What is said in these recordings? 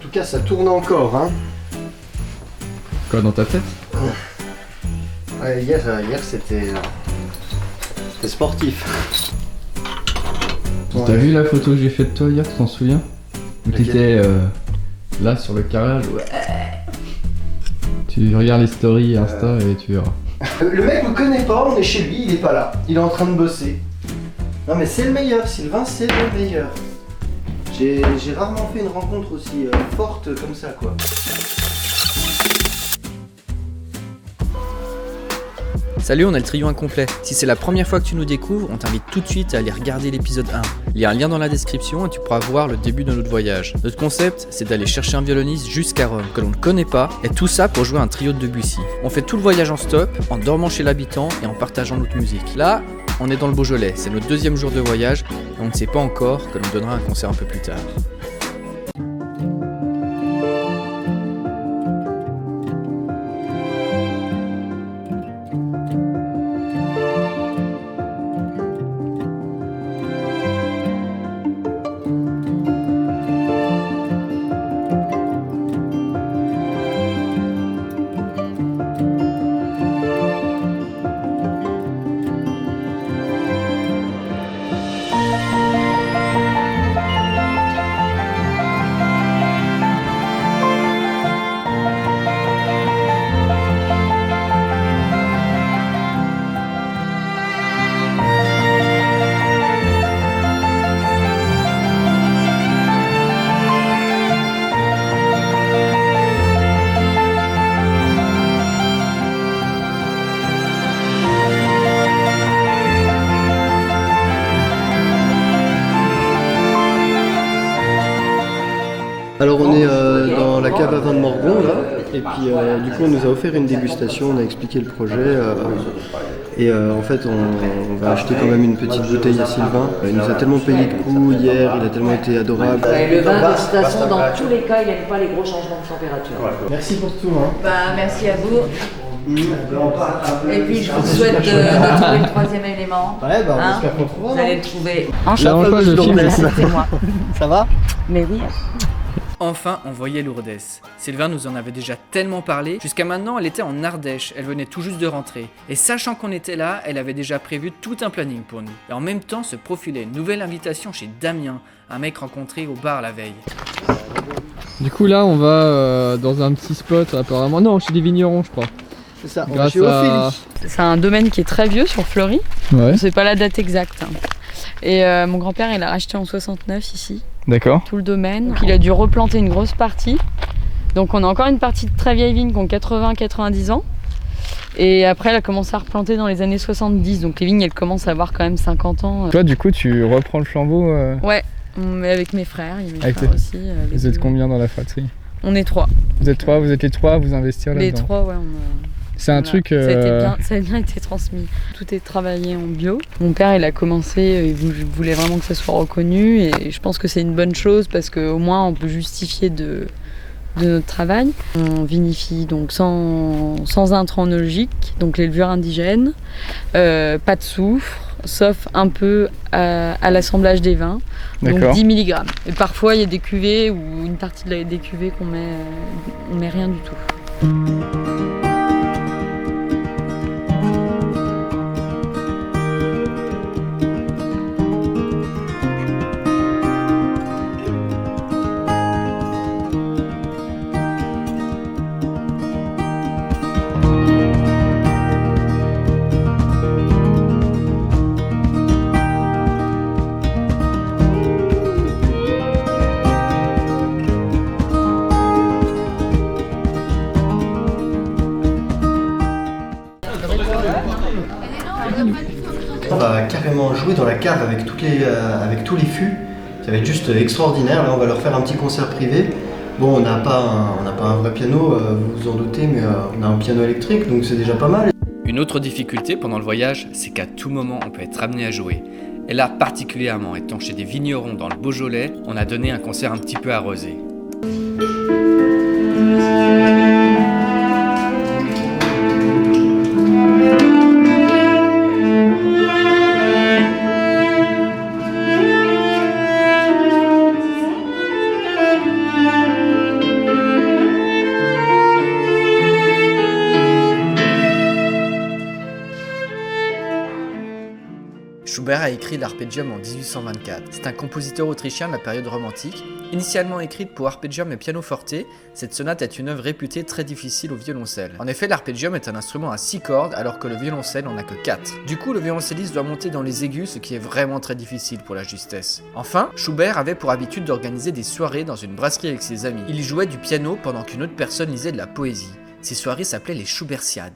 tout cas, ça tourne encore, hein. Quoi, dans ta tête? Ouais, hier c'était sportif. T'as vu la photo que j'ai faite de toi hier, tu t'en souviens? Où t'étais là sur le carrelage. Ouais. Tu regardes les stories Insta et tu verras. Le mec me connaît pas, on est chez lui, il est pas là. Il est en train de bosser. Non mais c'est le meilleur, Sylvain, c'est le meilleur. J'ai rarement fait une rencontre aussi forte comme ça, quoi. Salut, on a le trio incomplet. Si c'est la première fois que tu nous découvres, on t'invite tout de suite à aller regarder l'épisode 1. Il y a un lien dans la description et tu pourras voir le début de notre voyage. Notre concept, c'est d'aller chercher un violoniste jusqu'à Rome, que l'on ne connaît pas, et tout ça pour jouer un trio de Debussy. On fait tout le voyage en stop, en dormant chez l'habitant et en partageant notre musique. Là, on est dans le Beaujolais, c'est notre deuxième jour de voyage, et on ne sait pas encore que l'on donnera un concert un peu plus tard. Alors on est dans la cave à vin de Morgon là, et puis du coup on nous a offert une dégustation, on a expliqué le projet et en fait on va acheter quand même une petite bouteille à Sylvain. Il nous a tellement payé de coups hier, il a tellement été adorable. Le vin de toute façon dans tous les cas il n'aime pas les gros changements de température. Merci pour tout. Hein. Bah merci à vous. Et puis je vous souhaite de trouver le troisième élément. Ouais bah on espère qu'on trouvera. Vous allez le trouver. Enchanté, C'est moi. Ça va? Mais oui. Enfin, on voyait Lourdes. Sylvain nous en avait déjà tellement parlé, jusqu'à maintenant elle était en Ardèche, elle venait tout juste de rentrer. Et sachant qu'on était là, elle avait déjà prévu tout un planning pour nous. Et en même temps se profilait une nouvelle invitation chez Damien, un mec rencontré au bar la veille. Du coup là on va dans un petit spot apparemment, non chez des vignerons je crois. C'est ça, on va Grâce chez Ophélie. C'est un domaine qui est très vieux sur Fleury, Ouais. on sait pas la date exacte. Et mon grand-père il a racheté en 69 ici, D'accord. tout le domaine. Donc, il a dû replanter une grosse partie. Donc on a encore une partie de très vieilles vignes qui ont 80-90 ans. Et après elle a commencé à replanter dans les années 70. Donc les vignes elles commencent à avoir quand même 50 ans. Toi du coup tu reprends le flambeau Ouais, mais avec mes frères, il y a mes Avec frères tes- aussi. les Vous êtes deux. combien dans la fratrie? On est trois. Vous êtes les trois à vous investir Les là-dedans? trois, ouais. C'est un Voilà. truc... Ça a bien été transmis. Tout est travaillé en bio. Mon père, il a commencé, il voulait vraiment que ça soit reconnu et je pense que c'est une bonne chose parce qu'au moins on peut justifier de notre travail. On vinifie donc sans intrants oenologiques, donc les levures indigènes, pas de soufre, sauf un peu à l'assemblage des vins, donc D'accord. 10 mg. Et parfois il y a des cuvées ou une partie des cuvées on met rien du tout. On va carrément jouer dans la cave avec tous les fûts. Ça va être juste extraordinaire. Là, on va leur faire un petit concert privé. Bon, on n'a pas un vrai piano, vous vous en doutez, mais on a un piano électrique, donc c'est déjà pas mal. Une autre difficulté pendant le voyage, c'est qu'à tout moment on peut être amené à jouer. Et là, particulièrement étant chez des vignerons dans le Beaujolais, on a donné un concert un petit peu arrosé. Schubert a écrit l'Arpeggium en 1824. C'est un compositeur autrichien de la période romantique. Initialement écrite pour arpeggium et pianoforte, cette sonate est une œuvre réputée très difficile au violoncelle. En effet, l'arpeggium est un instrument à 6 cordes alors que le violoncelle en a que 4. Du coup, le violoncelliste doit monter dans les aigus, ce qui est vraiment très difficile pour la justesse. Enfin, Schubert avait pour habitude d'organiser des soirées dans une brasserie avec ses amis. Il y jouait du piano pendant qu'une autre personne lisait de la poésie. Ces soirées s'appelaient les Schubertiades.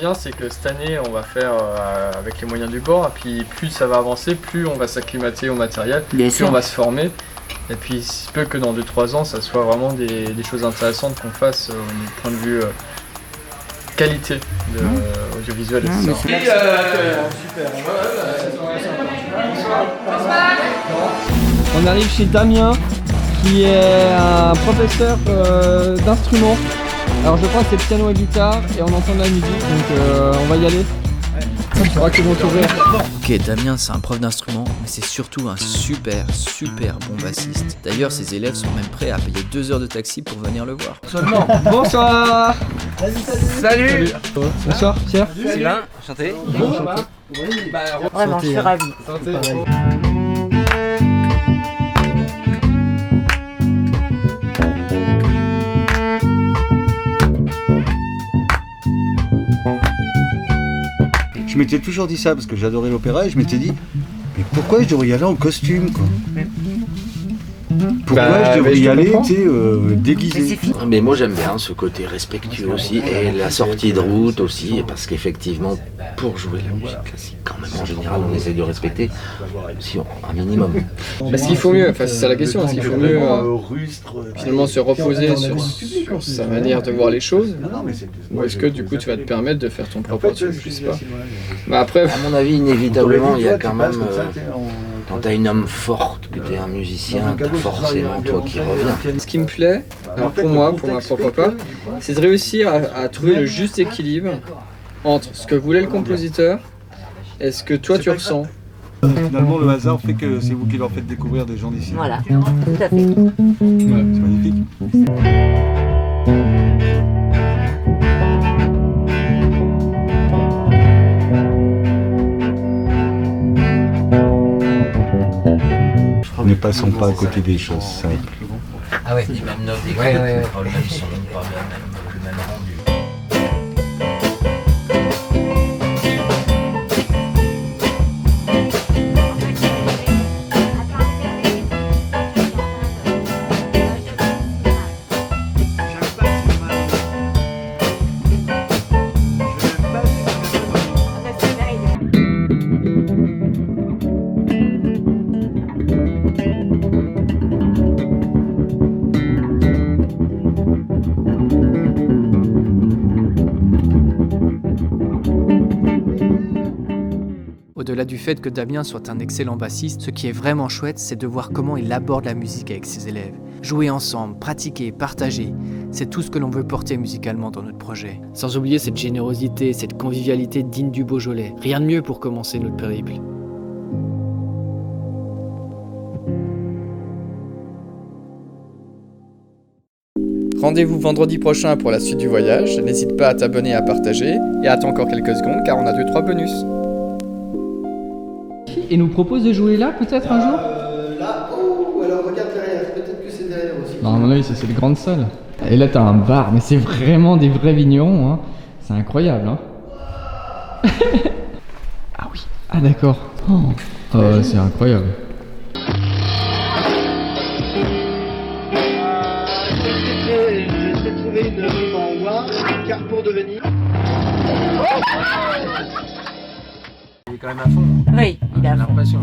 Bien, c'est que cette année on va faire avec les moyens du bord, et puis plus ça va avancer, plus on va s'acclimater au matériel, plus on va se former, et puis il se peut que dans 2-3 ans ça soit vraiment des choses intéressantes qu'on fasse du point de vue qualité de audiovisuel, etc. On arrive chez Damien qui est un professeur d'instruments. Alors je crois que c'est piano et guitare et on entend de la musique, donc on va y aller. Je crois qu'ils vont t'ouvrir. Ok, Damien c'est un prof d'instrument, mais c'est surtout un super bon bassiste. D'ailleurs ses élèves sont même prêts à payer 2 heures de taxi pour venir le voir. Seulement. Bonsoir. Salut. Bonsoir Pierre. Sylvain, enchanté. Vraiment, je suis ravie. Je m'étais toujours dit ça parce que j'adorais l'opéra et je m'étais dit mais pourquoi je devrais y aller en costume quoi? Pourquoi je devrais y aller déguisé? Mais moi j'aime bien ce côté respectueux aussi et la sortie de route aussi parce qu'effectivement pour jouer la musique classique quand même en général on essaie de respecter si un minimum. Est-ce qu'il faut mieux, enfin c'est ça la question, est-ce qu'il faut mieux finalement se reposer sur sa manière de voir les choses ou est-ce que du coup tu vas te permettre de faire ton propre truc, je sais pas. Mais après, à mon avis inévitablement il y a quand même quand t'as une âme forte, que t'es un musicien, t'as forcément toi qui reviens. Ce qui me plaît, alors pour moi, pour ma propre part, c'est de réussir à trouver le juste équilibre entre ce que voulait le compositeur et ce que toi tu ressens. Finalement le hasard fait que c'est vous qui leur faites découvrir des gens d'ici. Voilà, tout à fait. Ouais, c'est magnifique. Ne passons pas à côté des choses simples. Ah ouais, les mêmes notes, pas le même son, pas le même rendu. Au-delà du fait que Damien soit un excellent bassiste, ce qui est vraiment chouette, c'est de voir comment il aborde la musique avec ses élèves. Jouer ensemble, pratiquer, partager, c'est tout ce que l'on veut porter musicalement dans notre projet. Sans oublier cette générosité, cette convivialité digne du Beaujolais. Rien de mieux pour commencer notre périple. Rendez-vous vendredi prochain pour la suite du voyage. N'hésite pas à t'abonner et à partager. Et attends encore quelques secondes car on a 2-3 bonus. Et nous propose de jouer là peut-être un jour. Là, oh, alors regarde derrière, peut-être que c'est derrière aussi. Non, à mon avis, ça c'est les grandes salles. Et là, t'as un bar, mais c'est vraiment des vrais vignerons, hein. C'est incroyable, hein. Ah oui, ah d'accord. C'est incroyable. J'essaie de trouver une rime en oie, Carrefour de Venise. Il est quand même à fond. Oui, il a l'impression.